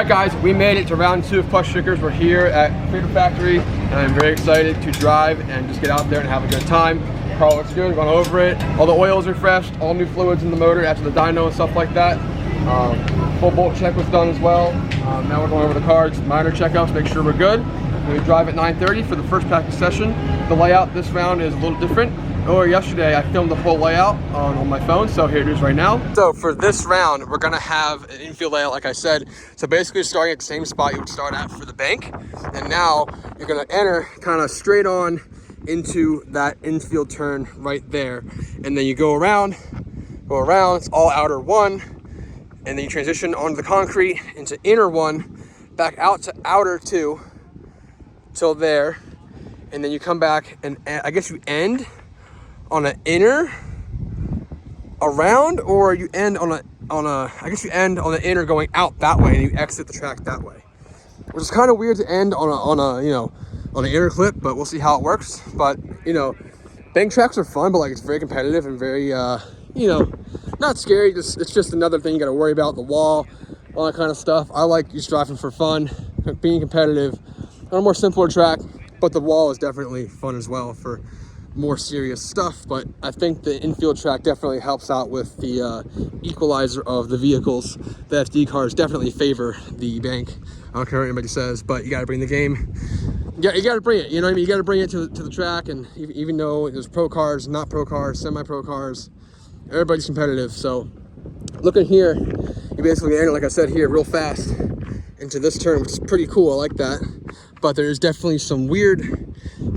Alright guys, we made it to round 2 of Klutch Kickers. We're here at Fader Factory, and I'm very excited to drive and just get out there and have a good time. The car looks good, gone over it. All the oils refreshed, all new fluids in the motor after the dyno and stuff like that. Full bolt check was done as well. Now we're going over the car, just minor checkups, make sure we're good. We drive at 9:30 for the first practice session. The layout this round is a little different. Yesterday I filmed the whole layout on my phone, so here it is right now. So for this round, we're gonna have an infield layout like I said. So basically starting at the same spot you would start at for the bank. And now you're gonna enter kind of straight on into that infield turn right there. And then you go around, it's all outer 1. And then you transition onto the concrete into inner 1, back out to outer 2, till there. And then you come back and I guess you end on an inner around, or you end on a I guess you end on the inner going out that way and you exit the track that way, which is kind of weird to end on an inner clip, but we'll see how it works. But bank tracks are fun, but like it's very competitive and very not scary. It's just another thing you got to worry about, the wall, all that kind of stuff. I like just driving for fun, being competitive on a more simpler track, but the wall is definitely fun as well for more serious stuff. But I think the infield track definitely helps out with the equalizer of the vehicles. The FD cars definitely favor the bank. I don't care what anybody says, but you got to bring the game. You got to bring it, you know what I mean? You got to bring it to the track, and even though there's pro cars, not pro cars, semi-pro cars, everybody's competitive. So looking here, you basically enter, like I said here, real fast into this turn, which is pretty cool. I like that. But there's definitely some weird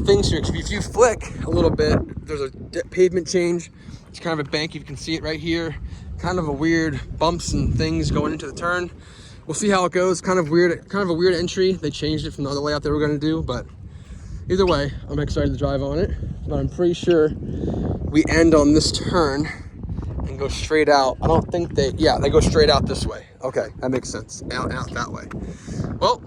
things here. If you flick a little bit, there's a pavement change. It's kind of a bank. You can see it right here. Kind of a weird bumps and things going into the turn. We'll see how it goes. Kind of a weird entry. They changed it from the other layout they were going to do, but either way, I'm excited to drive on it. But I'm pretty sure we end on this turn and go straight out. I don't think they go straight out this way. Okay, that makes sense. Out that way. Well,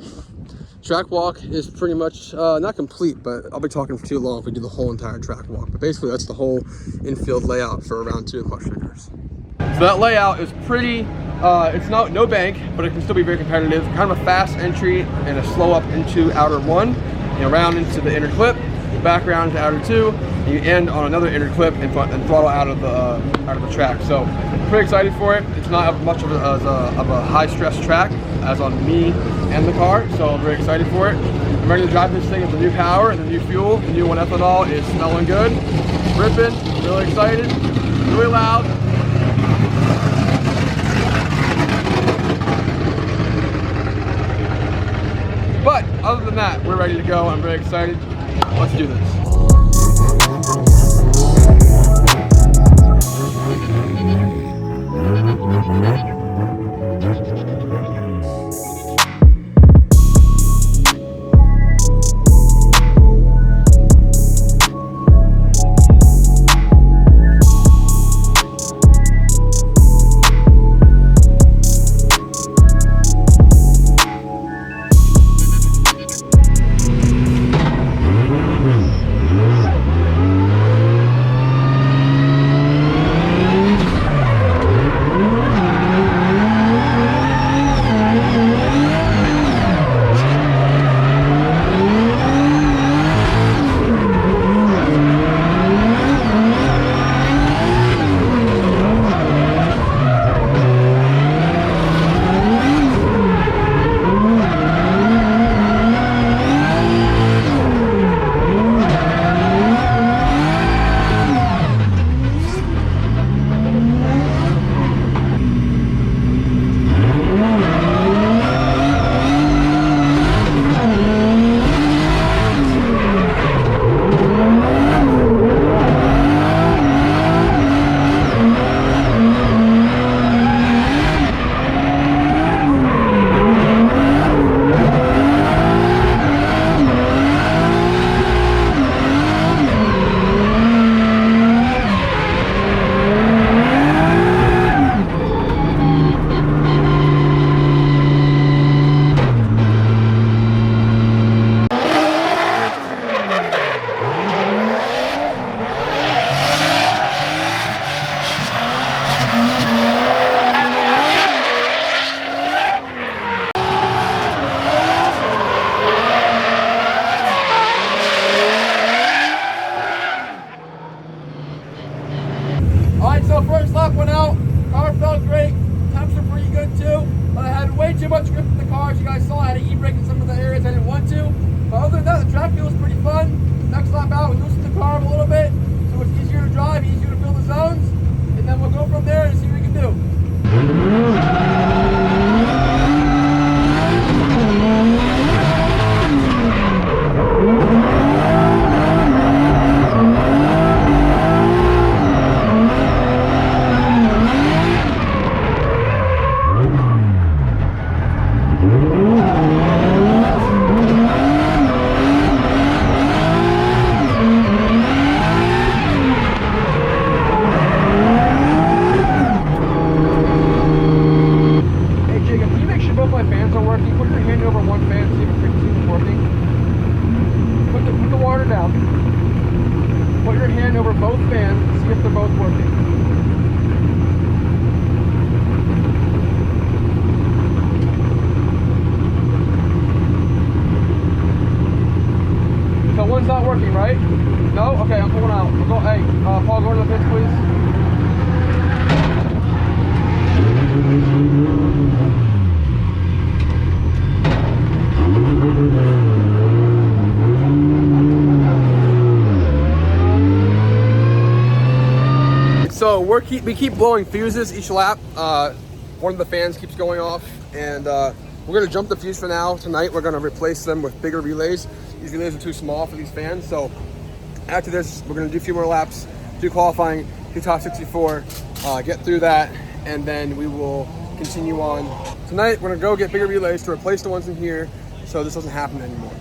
track walk is pretty much not complete, but I'll be talking for too long if we do the whole entire track walk. But basically, that's the whole infield layout for round 2 of Klutch Kickers. So that layout is pretty, it's no bank, but it can still be very competitive. Kind of a fast entry and a slow up into outer 1, round into the inner clip, back around to outer 2, and you end on another inner clip and throttle out of the track. So I'm pretty excited for it. It's not much of a high stress track as on me and the car, so I'm very excited for it. I'm ready to drive this thing with the new power and the new fuel. The new 1 ethanol is smelling good, ripping, really excited, really loud. But other than that, we're ready to go. I'm very excited. Let's do this. first lap went out. Car felt great. Temps were pretty good too. But I had way too much grip in the car. As you guys saw, I had to e-brake in some of the areas I didn't want to. But other than that, the track feels pretty fun. Next lap out, we loosened the car up a little bit, so it's easier to drive, easier to fill the zones. And then we'll go from there and see what we can do. One's not working, right? No? Okay, I'm pulling out. We'll go, hey, Paul, go to the pits, please. So we keep blowing fuses each lap. One of the fans keeps going off, and we're gonna jump the fuse for now. Tonight, we're gonna replace them with bigger relays. These relays are too small for these fans, so after this, we're gonna do a few more laps, do qualifying, do top 64, get through that, and then we will continue on. Tonight, we're gonna go get bigger relays to replace the ones in here, so this doesn't happen anymore.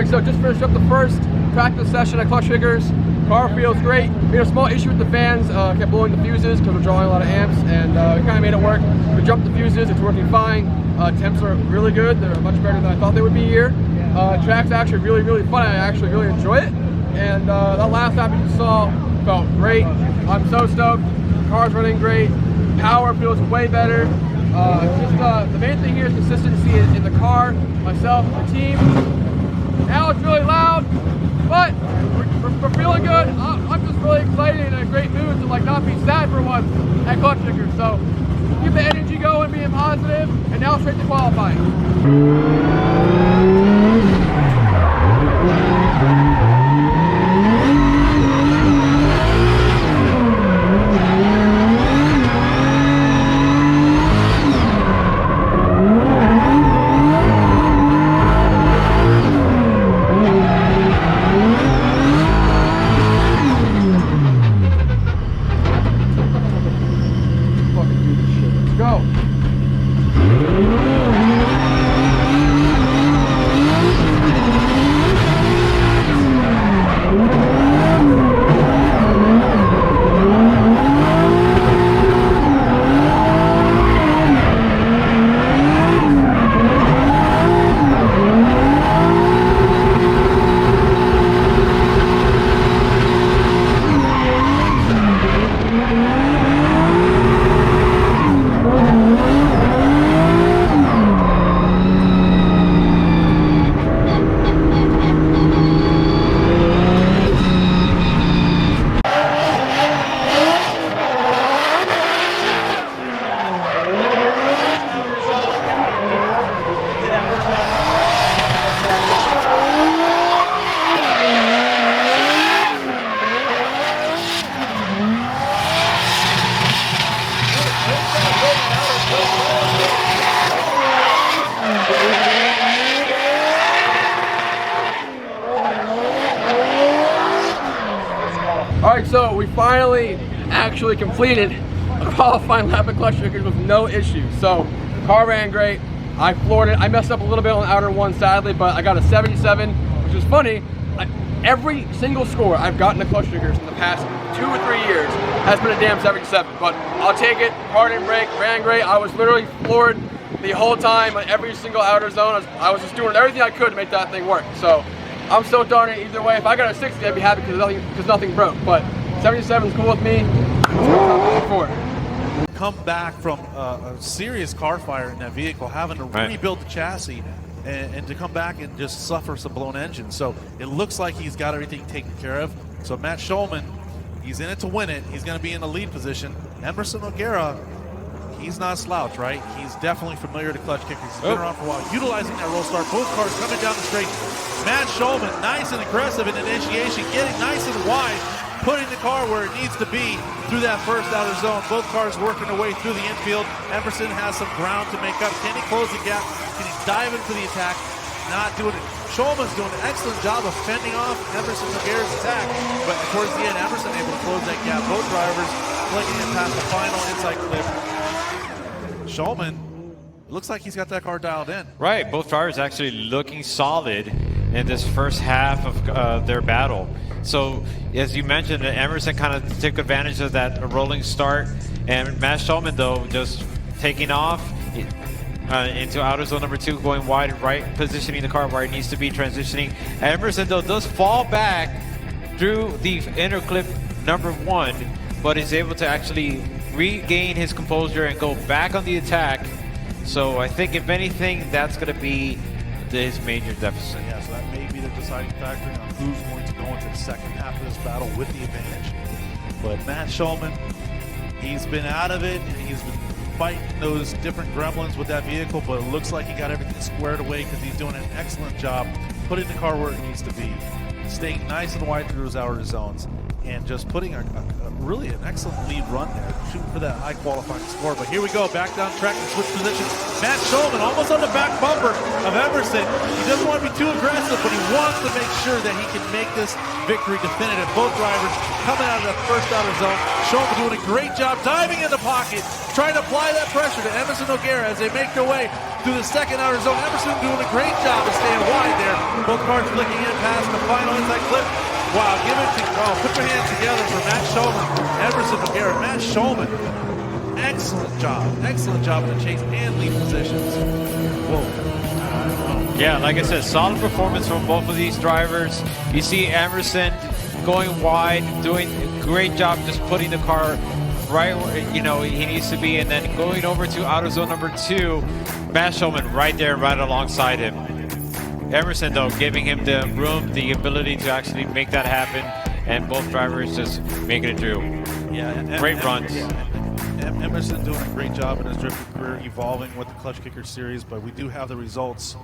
So just finished up the first practice session at Klutch Kickers. Car feels great. We had a small issue with the fans. Kept blowing the fuses because we're drawing a lot of amps, and we kind of made it work. We jumped the fuses. It's working fine. Temps are really good. They're much better than I thought they would be here. Track's actually really fun. I actually really enjoy it. And that last lap you saw felt great. I'm so stoked. The car's running great. Power feels way better. The main thing here is consistency in the car, myself, the team. Now it's really loud, but we're feeling good. I'm just really excited and in a great mood to not be sad for once at Klutch Kickers. So keep the energy going, being positive, and now straight to qualifying. Alright, so we finally actually completed a qualifying lap at Klutch Kickers with no issues. So car ran great. I floored it. I messed up a little bit on the outer one, sadly, but I got a 77, which is funny. Every single score I've gotten at Klutch Kickers in the past 2 or 3 years has been a damn 77, but I'll take it. Car didn't break, ran great. I was literally floored the whole time on every single outer zone. I was just doing everything I could to make that thing work. So I'm so darn it either way. If I got a 60, I'd be happy because nothing broke. But 77 is cool with me. Come back from a serious car fire in that vehicle, having to rebuild the chassis, and to come back and just suffer some blown engine. So it looks like he's got everything taken care of. So Matt Shulman, he's in it to win it. He's going to be in the lead position. Emerson O'Gara, he's not a slouch, right? He's definitely familiar to Klutch Kickers. He's been around for a while, utilizing that roll start. Both cars coming down the straight. Matt Shulman, nice and aggressive in initiation, getting nice and wide, putting the car where it needs to be through that first outer zone. Both cars working their way through the infield. Emerson has some ground to make up. Can he close the gap? Can he dive into the attack? Not doing it. Shulman's doing an excellent job of fending off Emerson O'Gara's attack, but towards the end, Emerson able to close that gap. Both drivers flicking it past the final inside clip. Shulman, looks like he's got that car dialed in. Right, both drivers actually looking solid in this first half of their battle. So, as you mentioned, Emerson kind of took advantage of that rolling start, and Matt Shulman, though, just taking off into outer zone number 2, going wide and right, positioning the car where it needs to be, transitioning. Emerson, though, does fall back through the inner clip number 1, but is able to actually regain his composure and go back on the attack. So I think, if anything, that's going to be his major deficit. Yeah, so that may be the deciding factor on who's going to go into the second half of this battle with the advantage. But Matt Shulman, he's been out of it, and he's been fighting those different gremlins with that vehicle, but it looks like he got everything squared away because he's doing an excellent job putting the car where it needs to be, staying nice and wide through those outer zones, and just putting really an excellent lead run there, shooting for that high qualifying score. But here we go, back down track and switch positions. Matt Shulman almost on the back bumper of Emerson. He doesn't want to be too aggressive, but he wants to make sure that he can make this victory definitive. Both drivers coming out of that first outer zone. Shulman doing a great job diving in the pocket, trying to apply that pressure to Emerson O'Gara as they make their way through the second outer zone. Emerson doing a great job of staying wide there. Both cars flicking in past the final inside clip. Wow, give it to, put your hands together for Matt Shulman, Emerson O'Gara. Matt Shulman, excellent job in the chase and lead positions. Whoa. Yeah, like I said, solid performance from both of these drivers. You see Emerson going wide, doing a great job just putting the car right where he needs to be, and then going over to outer zone number 2, Matt Shulman right there, right alongside him. Emerson, though, giving him the room, the ability to actually make that happen, and both drivers just making it through. Yeah, great runs. Emerson doing a great job in his drifting career, evolving with the Klutch Kickers series, but we do have the results.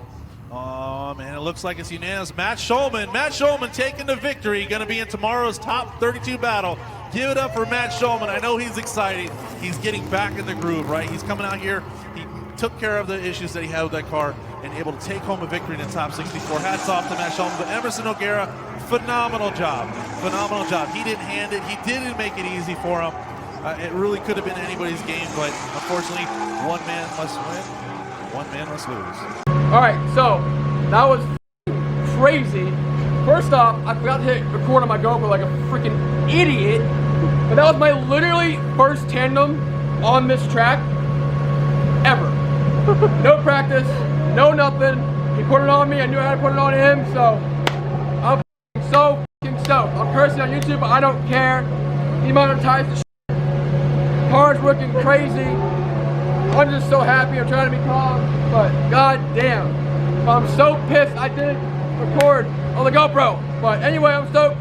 And it looks like it's unanimous. Matt Shulman taking the victory, going to be in tomorrow's top 32 battle. Give it up for Matt Shulman. I know he's excited. He's getting back in the groove, right? He's coming out here. He took care of the issues that he had with that car and able to take home a victory in the top 64. Hats off to Matt Shulman. But Emerson O'Gara, phenomenal job. Phenomenal job. He didn't hand it. He didn't make it easy for him. It really could have been anybody's game, but unfortunately, one man must win, one man must lose. All right, so that was crazy. First off, I forgot to hit record on my GoPro like a freaking idiot, but that was my literally first tandem on this track ever. No practice, no nothing. He put it on me, I knew how to put it on him, so I'm so stoked. I'm cursing on YouTube, but I don't care. Demonetize the shit. Car's working crazy. I'm just so happy. I'm trying to be calm, but god damn, I'm so pissed I didn't record on the GoPro. But anyway, I'm stoked.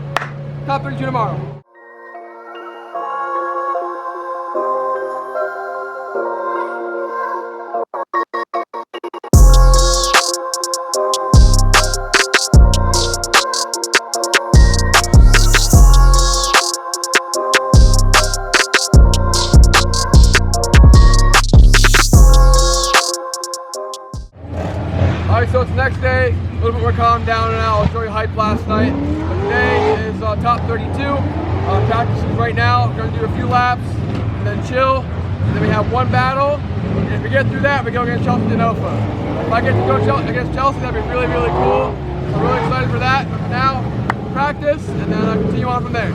Top 32 tomorrow. Alright, so it's the next day, a little bit more calm down now. I was very hyped last night. But today is top 32. Practicing right now. We're going to do a few laps. and then chill, and then we have one battle. And if we get through that, we go against Chelsea DeNofa. If I get to go against Chelsea, that'd be really, really cool. So I'm really excited for that. But for now, practice, and then I'll continue on from there.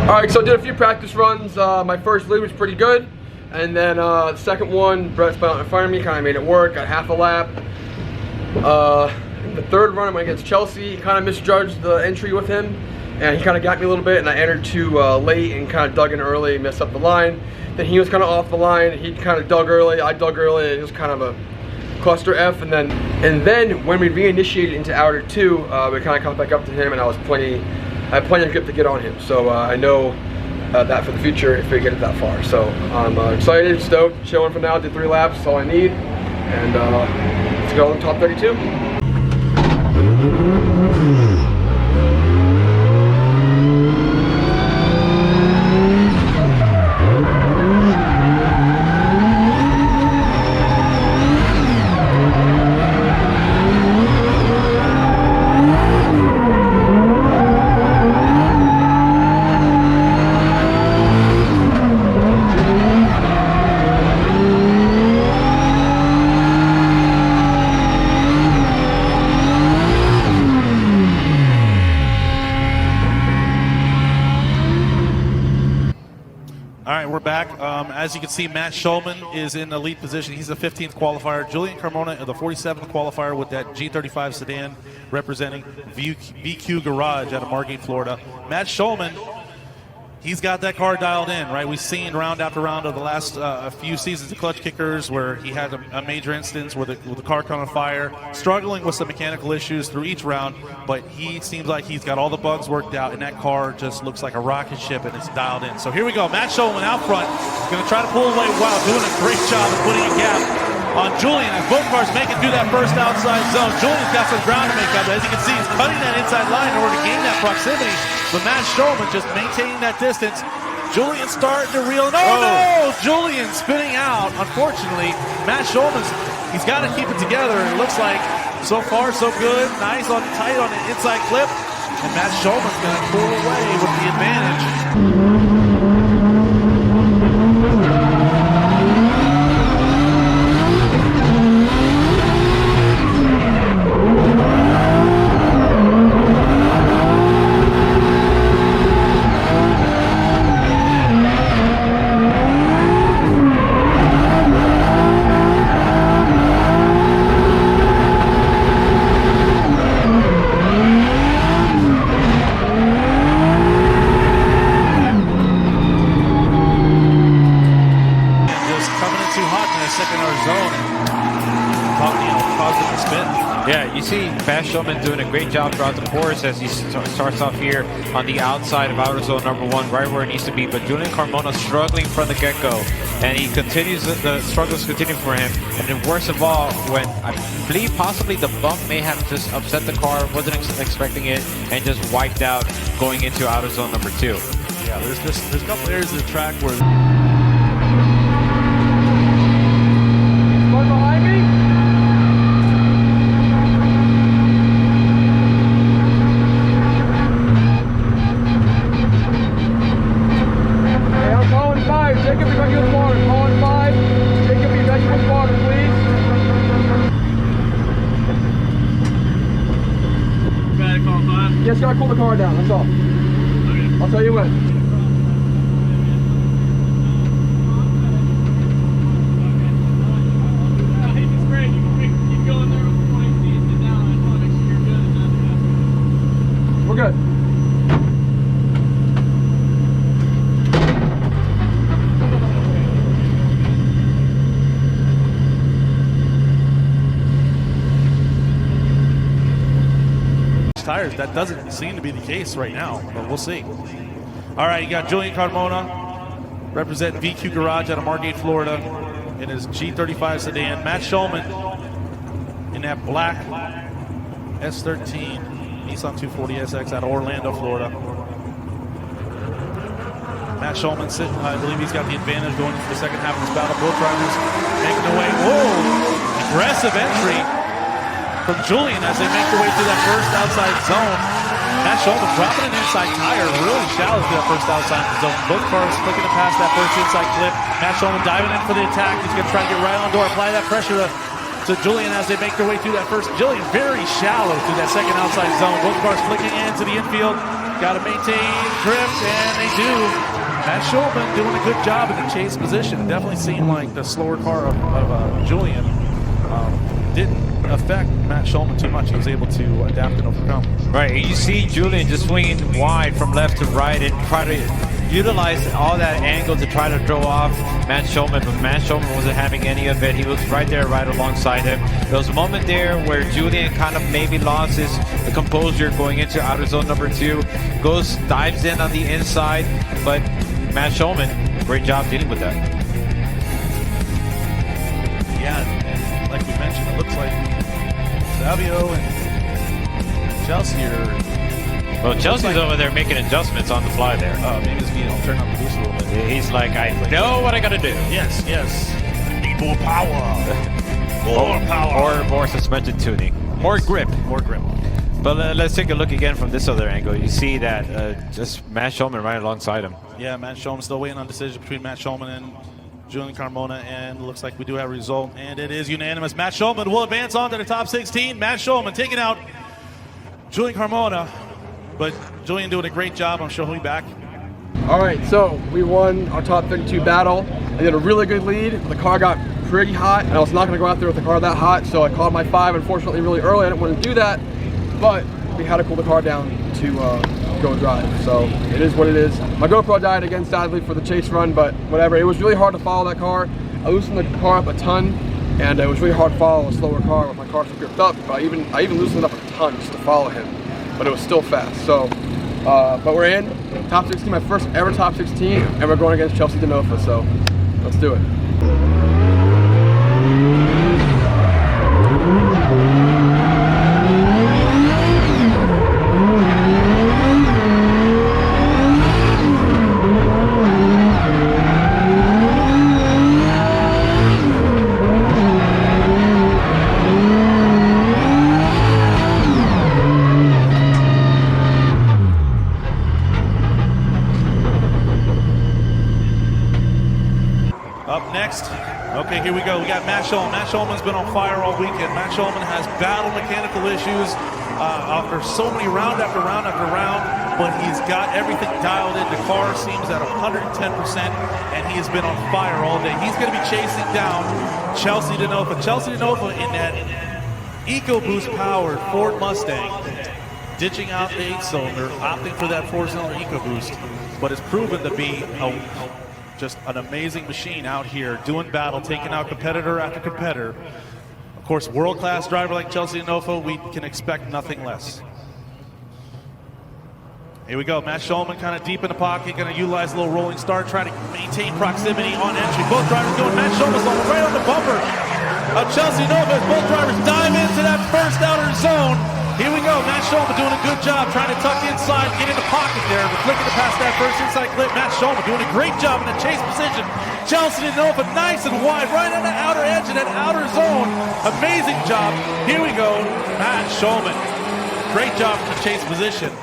Alright, so I did a few practice runs. My first lead was pretty good. And then the second one, Brett's been out in front of me, kind of made it work, got half a lap. The third run, I went against Chelsea, kind of misjudged the entry with him. And he kind of got me a little bit, and I entered too late and kind of dug in early, messed up the line. Then he was kind of off the line, he kind of dug early, I dug early, and it was kind of a cluster F. And then when we reinitiated into outer 2, we kind of caught back up to him, and I had plenty of grip to get on him. So I know that for the future if we get it that far. So I'm excited, stoked, chilling for now, did 3 laps, that's all I need. And let's go on the top 32. All right, we're back. As you can see, Matt Shulman is in the lead position. He's the 15th qualifier. Julian Carmona, the 47th qualifier with that G35 sedan representing VQ Garage out of Margate, Florida. Matt Shulman, he's got that car dialed in, right? We've seen round after round of the last few seasons of Klutch Kickers where he had a major instance where the car caught on fire, struggling with some mechanical issues through each round, but he seems like he's got all the bugs worked out, and that car just looks like a rocket ship, and it's dialed in. So here we go. Matt Shulman out front, going to try to pull away. Wow, doing a great job of putting a gap on Julian as both cars make it through that first outside zone. Julian's got some ground to make up. As you can see, he's cutting that inside line in order to gain that proximity. But Matt Shulman just maintaining that distance. Julian starting to reel. No! Julian spinning out. Unfortunately, Matt Shulman's, he's got to keep it together. It looks like so far so good. Nice on tight on the inside clip. And Matt Shulman's going to pull away with the advantage. Second hour zone, caused him to spin. Yeah, you see Matt Shulman doing a great job throughout the course as he starts off here on the outside of outer zone number 1, right where it needs to be. But Julian Carmona struggling from the get-go, and he continues, the struggles continue for him. And then worst of all, when I believe possibly the bump may have just upset the car, wasn't expecting it, and just wiped out going into outer zone number 2. Yeah, there's a couple areas of the track where behind me? Hey, I'm calling 5. Jacob, you're going to get water. Calling 5. Jacob, you got your water, please. Gotta call 5? Yes, gotta cool the car down, that's all. Okay. I'll tell you when. We're good. tires. That doesn't seem to be the case right now, but we'll see. All right, you got Julian Carmona representing VQ Garage out of Margate, Florida in his G35 sedan. Matt Shulman in that black S13 Nissan 240SX out of Orlando, Florida. Matt Shulman sitting, I believe he's got the advantage going into the second half of this battle. Both drivers making their way. Whoa! Aggressive entry from Julian as they make their way through that first outside zone. Matt Shulman dropping an inside tire, really shallow through that first outside zone. Both cars flicking to pass that first inside clip. Matt Shulman diving in for the attack. He's going to try to get right on door, apply that pressure to Julian as they make their way through that first. Julian very shallow through that second outside zone. Both cars flicking into the infield. Got to maintain drift, and they do. Matt Shulman doing a good job in the chase position. Definitely seemed like the slower car of Julian didn't affect Matt Shulman too much. He was able to adapt and overcome. Right, you see Julian just swinging wide from left to right and try to utilize all that angle to try to throw off Matt Shulman, but Matt Shulman wasn't having any of it. He was right there, right alongside him. There was a moment there where Julian kind of maybe lost his composure going into outer zone number 2, dives in on the inside, but Matt Shulman, great job dealing with that. Yeah, and like we mentioned, it looks like Savio and Chelsea are... Well, Chelsea's over there making adjustments on the fly there. Maybe his feet will turn up the boost a little bit. He's like, I know what I gotta do. Yes, yes. Need more power. More power. Or more suspension tuning. More grip. More grip. But let's take a look again from this other angle. You see that just Matt Shulman right alongside him. Yeah, Matt Shulman still waiting on decision between Matt Shulman and Julian Carmona, and it looks like we do have a result, and it is unanimous. Matt Shulman will advance on to the top 16. Matt Shulman taking out Julian Carmona, but Julian doing a great job. I'm sure he'll be back. All right, so we won our top 32 battle. I did a really good lead. The car got pretty hot, and I was not going to go out there with the car that hot, so I called my 5, unfortunately, really early. I didn't want to do that, but we had to cool the car down to go drive. So it is what it is. My GoPro died again, sadly, for the chase run, but whatever. It was really hard to follow that car. I loosened the car up a ton, and it was really hard to follow a slower car with my car so gripped up. But I even loosened it up a ton just to follow him, but it was still fast. So, but we're in top 16, my first ever top 16, and we're going against Chelsea DeNova. So let's do it. Up next, okay, here we go. We got Matt Shulman. Matt Shulman's been on fire all weekend. Matt Shulman has battled mechanical issues after so many round after round after round, but he's got everything dialed in. The car seems at 110%, and he has been on fire all day. He's going to be chasing down Chelsea DeNova. Chelsea DeNova in that EcoBoost powered Ford Mustang, ditching out the 8-cylinder, opting for that 4-cylinder EcoBoost, but it's proven to be just an amazing machine out here doing battle, taking out competitor after competitor. Of course, world-class driver like Chelsea Denofa, we can expect nothing less. Here we go. Matt Shulman kind of deep in the pocket, going to utilize a little rolling start, trying to maintain proximity on entry. Both drivers going. Matt Shulman's right on the bumper of Chelsea Denofa as both drivers dive into that first outer zone. Here we go. Matt Shulman doing a good job trying to tuck inside, get in the pocket there, but flicking to pass that first inside clip. Matt Shulman doing a great job in the chase position. Chelsea Denofa nice and wide, right on the outer edge of that outer zone. Amazing job. Here we go. Matt Shulman. Great job in the chase position.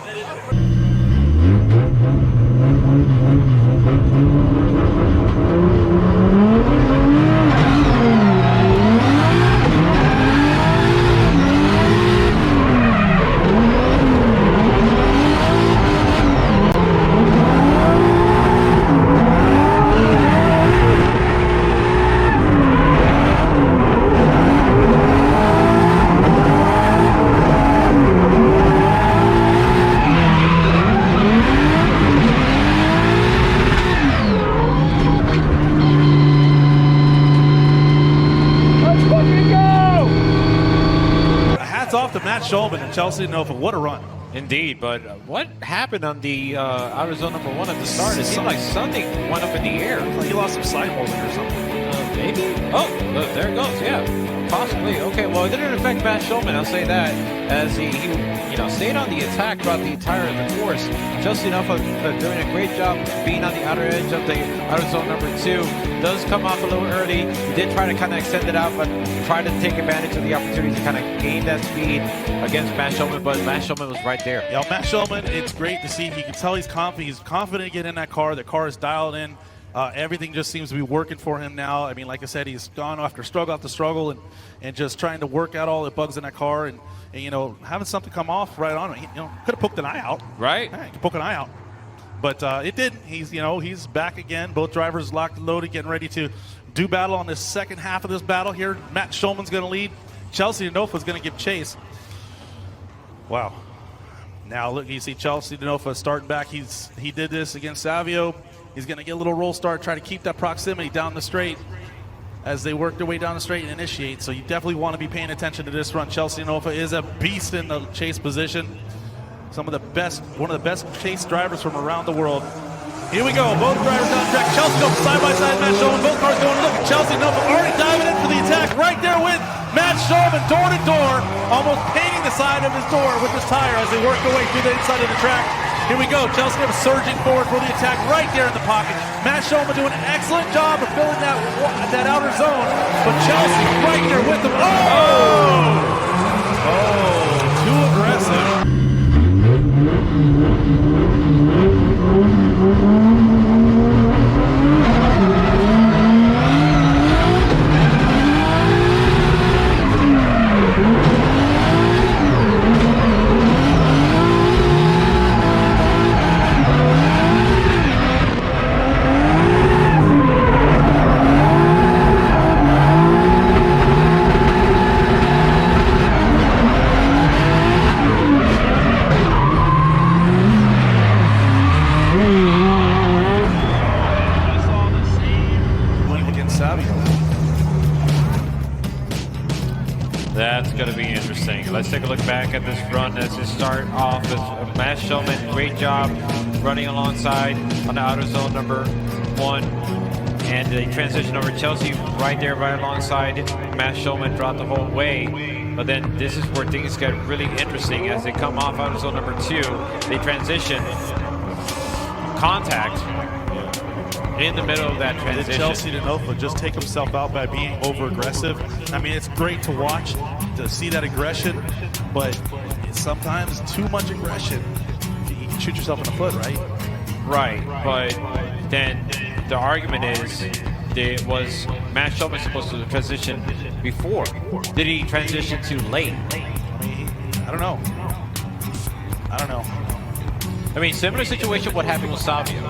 Off to Matt Shulman and Chelsea Denofa. What a run. Indeed, but what happened on the outer zone number 1 at the start? It seemed like something went up in the air. Like he lost some side holding or something. Maybe. Oh, look, there it goes. Yeah, possibly. Okay, well, it didn't affect Matt Shulman. I'll say that, as he stayed on the attack throughout the entire of the course. Chelsea Denofa doing a great job being on the outer edge of the outer zone number 2. Does come off a little early. He did try to kind of extend it out, but tried to take advantage of the opportunity to kind of gain that speed against Matt Shulman, but Matt Shulman was right there. Yeah, Matt Shulman, it's great to see. He can tell he's confident. He's confident to get in that car. The car is dialed in. Everything just seems to be working for him now. I mean, like I said, he's gone after struggle and just trying to work out all the bugs in that car and having something come off right on him. Could have poked an eye out. Right. Yeah, could poke an eye out. But it didn't. He's back again. Both drivers locked and loaded, getting ready to do battle on this second half of this battle here. Matt Shulman's going to lead. Chelsea Denofa is going to give chase. Wow. Now look, you see Chelsea Denofa starting back. He did this against Savio. He's going to get a little roll start, try to keep that proximity down the straight as they work their way down the straight and initiate. So you definitely want to be paying attention to this run. Chelsea Denofa is a beast in the chase position. One of the best chase drivers from around the world. Here we go, both drivers on track. Chelsea goes side by side, Matt Shulman, both cars going. Look at Chelsea Denofa already diving in for the attack right there with Matt Shulman, door to door, almost painting the side of his door with his tire as they work their way through the inside of the track. Here we go, Chelsea Denofa surging forward for the attack right there in the pocket. Matt Shulman doing an excellent job of filling that outer zone, but Chelsea right there with him. Too aggressive. That's going to be interesting. Let's take a look back at this run as it start off with Matt Shulman. Great job running alongside on the outer zone number 1. And the transition over Chelsea right there right alongside Matt Shulman throughout the whole way. But then this is where things get really interesting as they come off outer zone number 2. They transition. Contact in the middle of that transition. Did Chelsea Denofa just take himself out by being over-aggressive? I mean, it's great to watch, to see that aggression, but sometimes too much aggression, you can shoot yourself in the foot, right? Right, but then the argument is, was Matt Shulman supposed to transition before? Did he transition too late? I mean, I don't know. I mean, similar situation what happened with Savio.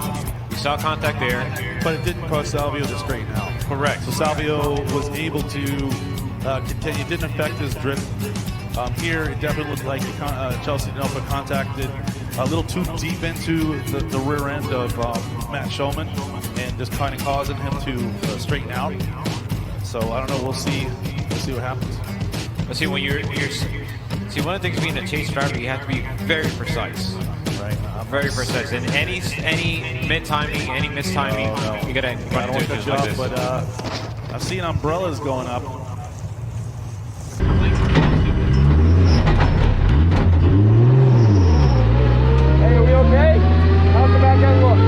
We saw contact there. But it didn't cause Salvio to straighten out. Correct. So Salvio was able to continue. It didn't affect his drift. Here, it definitely looked like Chelsea Denofa contacted a little too deep into the rear end of Matt Shulman and just kind of causing him to straighten out. So I don't know. We'll see what happens. But see, when see, one of the things being a chase driver, you have to be very precise. Right. Very precise. And any mid-timing, any mistiming, you gotta run into it like this. But I've seen umbrellas going up. Hey, are we okay? How's the back end look?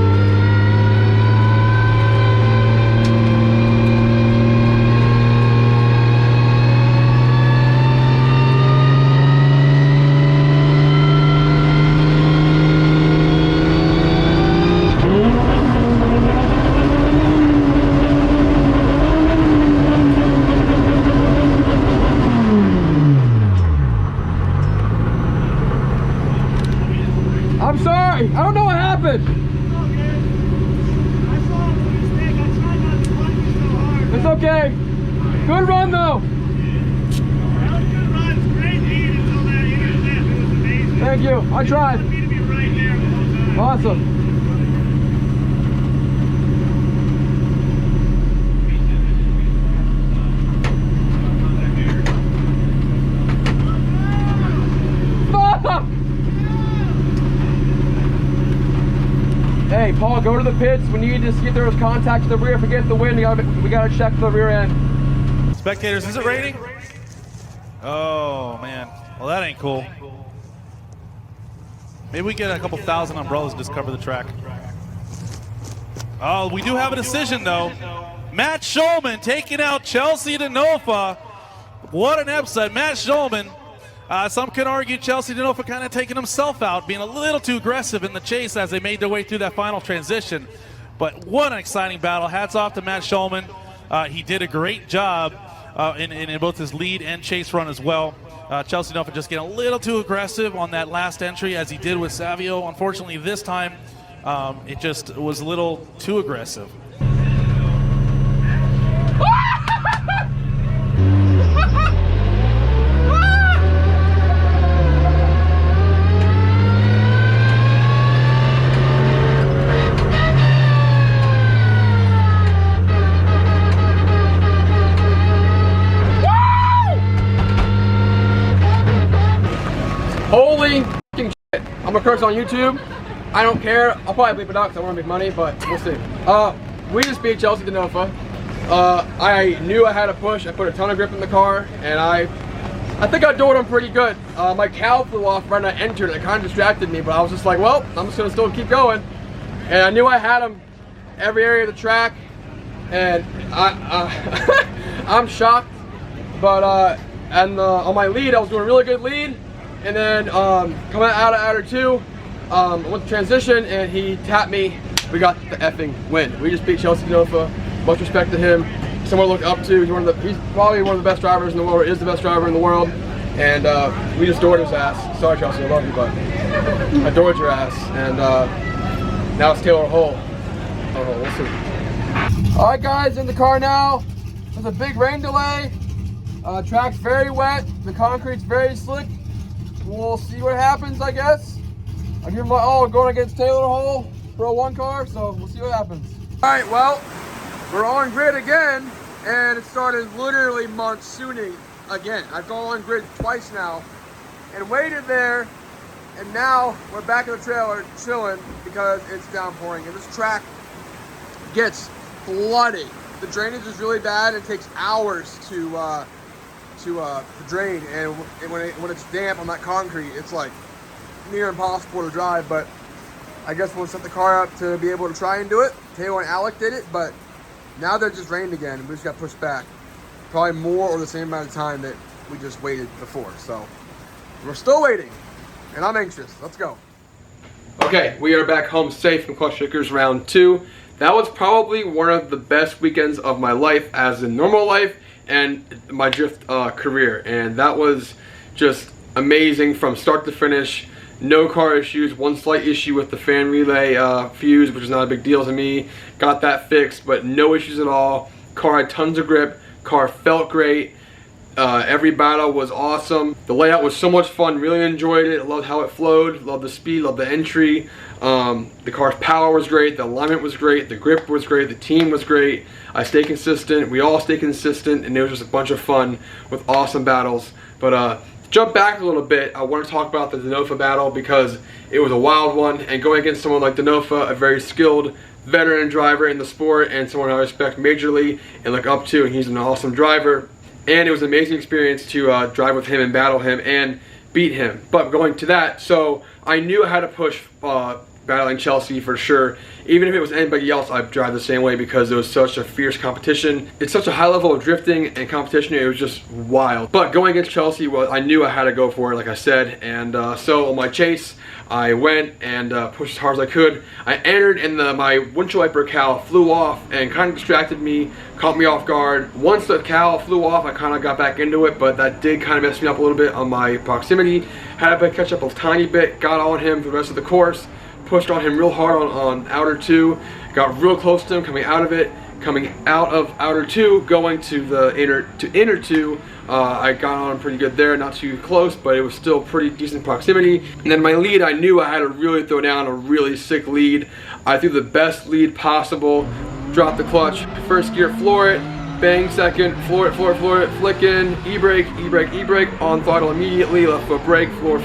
I'm sorry, I don't know what happened. It's okay. Good run though. Thank you. I tried. Awesome. Hey, Paul, go to the pits. We need to see if there was contact to the rear. Forget the wind. We gotta check the rear end. Spectators, is it raining? Oh, man. Well, that ain't cool. Maybe we get a couple thousand umbrellas to just cover the track. Oh, we do have a decision, though. Matt Shulman taking out Chelsea DeNofa. What an upset. Matt Shulman. Some can argue Chelsea DeNofa kind of taking himself out, being a little too aggressive in the chase as they made their way through that final transition. But what an exciting battle. Hats off to Matt Shulman. He did a great job in both his lead and chase run as well. Chelsea DeNofa just getting a little too aggressive on that last entry as he did with Savio. Unfortunately, this time it just was a little too aggressive. Holy f***ing shit. I'm gonna curse on YouTube. I don't care. I'll probably bleep it out because I want to make money, but we'll see. We just beat Chelsea DeNofa. I knew I had to push. I put a ton of grip in the car, and I think I doored him pretty good. My cowl flew off right when I entered. It kind of distracted me, but I was just like, well, I'm just gonna still keep going. And I knew I had him every area of the track, and I'm shocked. But on my lead, I was doing a really good lead. And then coming out of outer 2, I went to transition and he tapped me. We got the effing win. We just beat Chelsea DeNofa. Much respect to him. Someone to look up to. He's probably one of the best drivers in the world, or is the best driver in the world. And we just adored his ass. Sorry, Chelsea, I love you, but I adored your ass. And now it's Taylor Hull. Oh, we'll see. All right, guys, in the car now. There's a big rain delay. Track's very wet. The concrete's very slick. We'll see what happens, I guess. I give my all going against Taylor Hull Pro 1 car, so we'll see what happens. All right, well, we're on grid again, and it started literally monsooning again. I've gone on grid twice now and waited there, and now we're back in the trailer chilling because it's downpouring, and this track gets flooded. The drainage is really bad. It takes hours to drain, and when it's damp on that concrete, it's like near impossible to drive. But I guess we'll set the car up to be able to try and do it. Taylor and Alec did it, but now they're just rained again. We just got pushed back, probably more or the same amount of time that we just waited before. So we're still waiting, and I'm anxious. Let's go. Okay, we are back home safe from Klutch Kickers round 2. That was probably one of the best weekends of my life, as in normal life and my drift career, and that was just amazing from start to finish. No car issues, one slight issue with the fan relay fuse, which is not a big deal to me. Got that fixed, but no issues at all. Car had tons of grip, car felt great. Every battle was awesome. The layout was so much fun, really enjoyed it. Loved how it flowed, loved the speed, loved the entry. The car's power was great, the alignment was great, the grip was great, the team was great. I stayed consistent, we all stayed consistent, and it was just a bunch of fun with awesome battles But jump back a little bit, I want to talk about the Denofa battle because it was a wild one, and going against someone like Denofa, a very skilled veteran driver in the sport and someone I respect majorly and look up to, and he's an awesome driver. And it was an amazing experience to drive with him and battle him and beat him. But going to that, so I knew I had to push battling Chelsea for sure. Even if it was anybody else, I'd drive the same way because it was such a fierce competition. It's such a high level of drifting and competition, it was just wild. But going against Chelsea, well, I knew I had to go for it, like I said. And so on my chase, I went and pushed as hard as I could. I entered and my windshield wiper cowl flew off and kind of distracted me, caught me off guard. Once the cowl flew off, I kind of got back into it, but that did kind of mess me up a little bit on my proximity. Had to catch up a tiny bit, got on him for the rest of the course, pushed on him real hard on outer 2, got real close to him coming out of it. Coming out of outer 2, going to the inner 2, I got on pretty good there, not too close, but it was still pretty decent proximity. And then my lead, I knew I had to really throw down a really sick lead. I threw the best lead possible, dropped the clutch, first gear, floor it, bang second, floor it, flick in, e-brake, on throttle immediately, left foot brake, floor,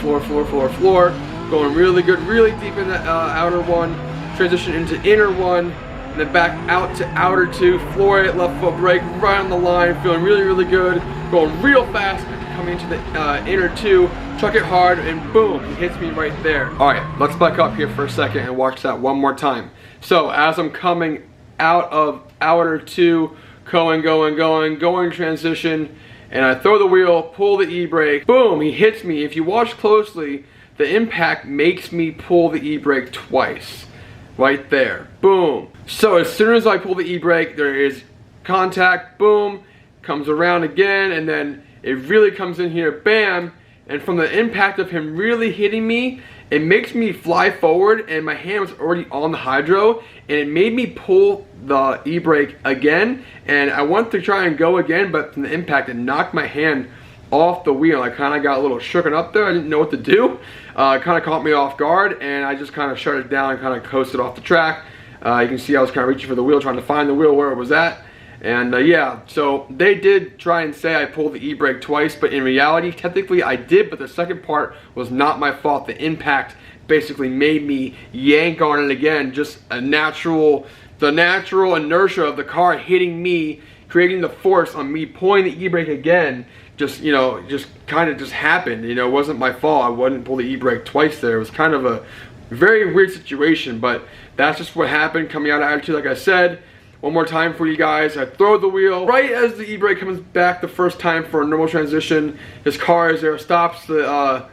going really good, really deep in the outer 1, transition into inner 1, and then back out to outer 2, floor it, left foot brake, right on the line, feeling really good, going real fast, coming into the inner 2, chuck it hard, and boom, he hits me right there. Alright, let's back up here for a second and watch that one more time. So as I'm coming out of outer 2, going transition, and I throw the wheel, pull the e-brake, boom, he hits me. If you watch closely, the impact makes me pull the e-brake twice. Right there, boom. So as soon as I pull the e-brake, there is contact, boom, comes around again, and then it really comes in here, bam, and from the impact of him really hitting me, it makes me fly forward, and my hand was already on the hydro, and it made me pull the e-brake again, and I went to try and go again, but from the impact, it knocked my hand off the wheel. I kind of got a little shooken up there. I didn't know what to do. It kind of caught me off guard, and I just kind of shut it down and kind of coasted off the track. You can see I was kind of reaching for the wheel, trying to find the wheel where it was at. And yeah, so they did try and say I pulled the e-brake twice, but in reality, technically I did, but the second part was not my fault. The impact basically made me yank on it again. Just the natural inertia of the car hitting me, creating the force on me pulling the e-brake again. Just kind of happened. It wasn't my fault. I wouldn't pull the e-brake twice there. It was kind of a very weird situation, but that's just what happened coming out of attitude, like I said. One more time for you guys. I throw the wheel right as the e-brake comes back the first time for a normal transition. His car is there, stops the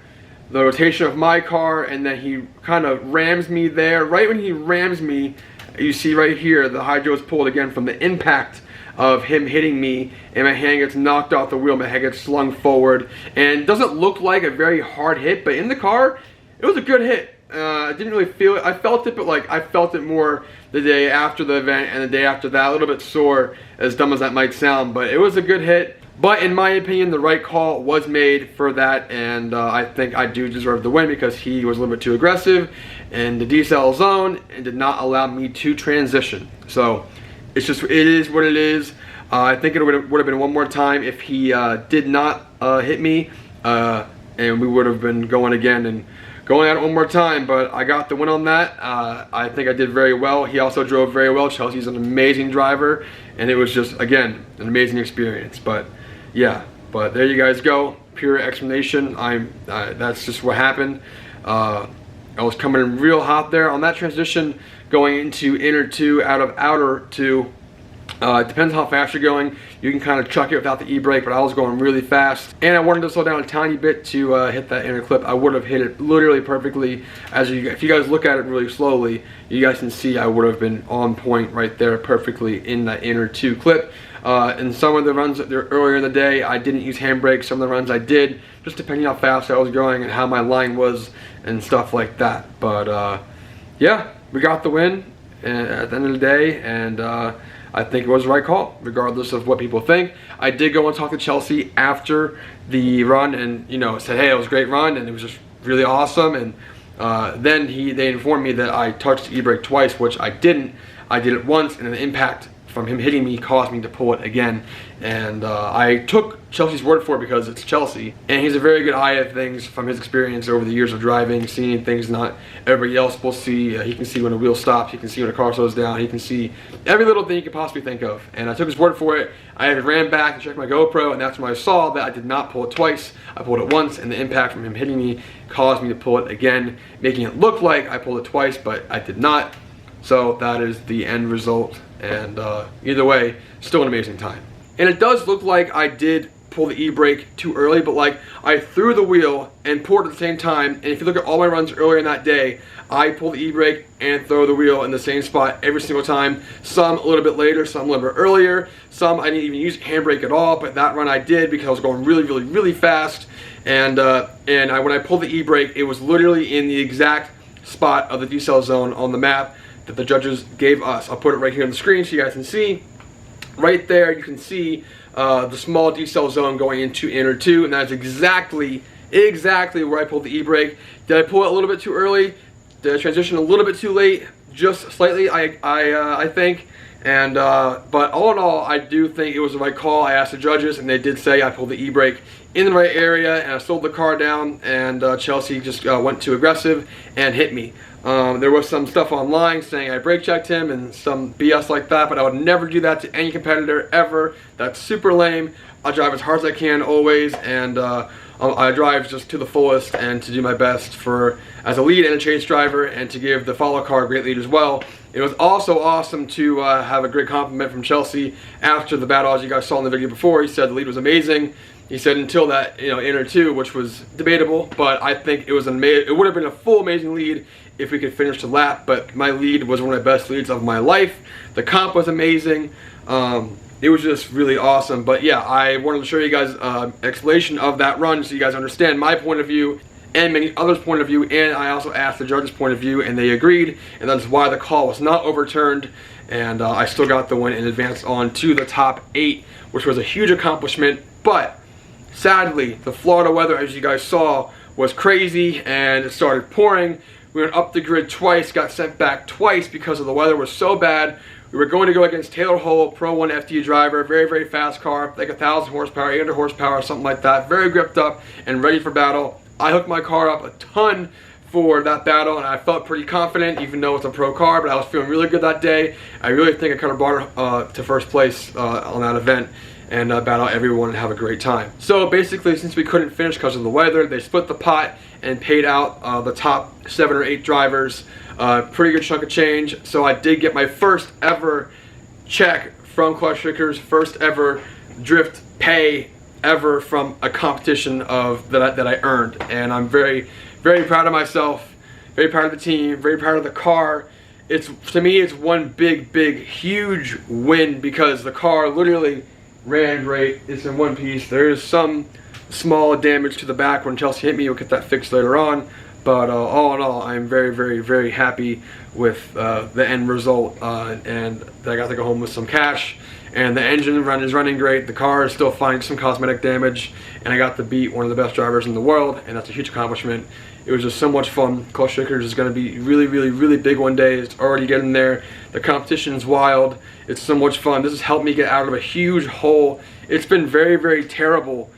rotation of my car, and then he kind of rams me there. Right when he rams me, you see right here, the hydro is pulled again from the impact of him hitting me, and my hand gets knocked off the wheel, my head gets slung forward, and it doesn't look like a very hard hit, but in the car, it was a good hit. I didn't really feel it. I felt it, but like I felt it more the day after the event and the day after that, a little bit sore, as dumb as that might sound, but it was a good hit. But in my opinion, the right call was made for that, and I think I do deserve the win because he was a little bit too aggressive in the decel zone and did not allow me to transition. So it is what it is. I think it would have been one more time if he did not hit me, and we would have been going again and going at it one more time, but I got the win on that. I think I did very well. He also drove very well. Chelsea's an amazing driver, and it was just, again, an amazing experience. But yeah, but there you guys go. Pure explanation. That's just what happened. I was coming in real hot there on that transition, going into inner 2 out of outer 2. It depends how fast you're going. You can kind of chuck it without the e-brake, but I was going really fast. And I wanted to slow down a tiny bit to hit that inner clip. I would have hit it literally perfectly. If you guys look at it really slowly, you guys can see I would have been on point right there perfectly in that inner 2 clip. In some of the runs earlier in the day, I didn't use handbrake. Some of the runs I did, just depending how fast I was going and how my line was and stuff like that. But yeah, we got the win at the end of the day, and I think it was the right call, regardless of what people think. I did go and talk to Chelsea after the run and, said, hey, it was a great run and it was just really awesome. And then they informed me that I touched the e-brake twice, which I didn't. I did it once and the impact from him hitting me caused me to pull it again. And I took Chelsea's word for it because it's Chelsea, and he's a very good eye at things from his experience over the years of driving, seeing things not everybody else will see. He can see when a wheel stops, he can see when a car slows down, he can see every little thing you could possibly think of. And I took his word for it. I ran back and checked my GoPro, and that's when I saw that I did not pull it twice. I pulled it once, and the impact from him hitting me caused me to pull it again, making it look like I pulled it twice, but I did not. So that is the end result, and either way, still an amazing time. And it does look like I did pull the e-brake too early, but like I threw the wheel and pulled at the same time. And if you look at all my runs earlier in that day, I pull the e-brake and throw the wheel in the same spot every single time. Some a little bit later, some a little bit earlier. Some I didn't even use handbrake at all, but that run I did because I was going really fast. And when I pulled the e-brake, it was literally in the exact spot of the decel zone on the map that the judges gave us. I'll put it right here on the screen so you guys can see. Right there, you can see the small decel zone going into inner 2, and that's exactly where I pulled the e-brake. Did I pull it a little bit too early? Did I transition a little bit too late? Just slightly, I think. And but all in all, I do think it was the right call. I asked the judges, and they did say I pulled the e-brake in the right area, and I slowed the car down, and Chelsea just went too aggressive and hit me. There was some stuff online saying I brake checked him and some BS like that, but I would never do that to any competitor ever. That's super lame. I drive as hard as I can always, and I drive just to the fullest and to do my best as a lead and a chase driver, and to give the follow car a great lead as well. It was also awesome to have a great compliment from Chelsea after the battle. As you guys saw in the video before, he said the lead was amazing. He said until that, inner 2, which was debatable, but I think it was it would have been a full amazing lead if we could finish the lap. But my lead was one of the best leads of my life. The comp was amazing. It was just really awesome. But yeah, I wanted to show you guys explanation of that run so you guys understand my point of view and many others' point of view. And I also asked the judges' point of view, and they agreed, and that's why the call was not overturned. And I still got the win and advanced on to the top 8, which was a huge accomplishment. But sadly, the Florida weather, as you guys saw, was crazy, and it started pouring. We went up the grid twice, got sent back twice because of the weather was so bad. We were going to go against Taylor Hull, Pro 1 FD driver, very fast car, like 1,000 horsepower, 800 horsepower, something like that. Very gripped up and ready for battle. I hooked my car up a ton for that battle, and I felt pretty confident, even though it's a pro car, but I was feeling really good that day. I really think I could have brought her to first place on that event, and battle everyone and have a great time. So basically, since we couldn't finish because of the weather, they split the pot and paid out the top 7 or 8 drivers pretty good chunk of change. So I did get my first ever check from Klutch Kickers, first ever drift pay ever from a competition that I earned, and I'm very proud of myself, very proud of the team, very proud of the car. To me, it's one big huge win because the car literally ran great. It's in one piece. There is some small damage to the back when Chelsea hit me. We'll get that fixed later on. But all in all, I'm very happy with the end result, and that I got to go home with some cash. And the engine run is running great. The car is still finding some cosmetic damage, and I got to beat one of the best drivers in the world, and that's a huge accomplishment. It was just so much fun. Klutch Kickers is going to be really big one day. It's already getting there. The competition is wild. It's so much fun. This has helped me get out of a huge hole. It's been very terrible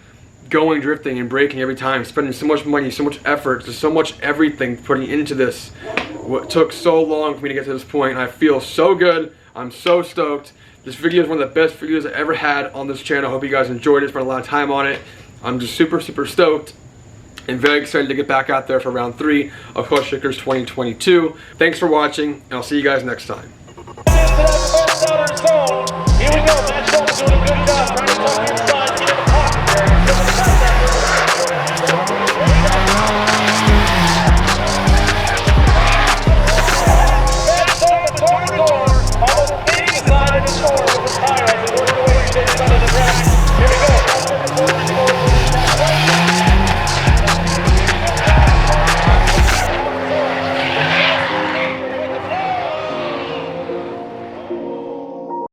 going drifting and braking every time, spending so much money, so much effort, just so much everything putting into this. What took so long for me to get to this point, and I feel so good. I'm so stoked. This video is one of the best videos I ever had on this channel. I hope you guys enjoyed it. Spent a lot of time on it. I'm just super stoked and very excited to get back out there for round 3 of Klutch Kickers 2022. Thanks for watching, and I'll see you guys next time. Here we go, Matt Shulman doing a good job trying to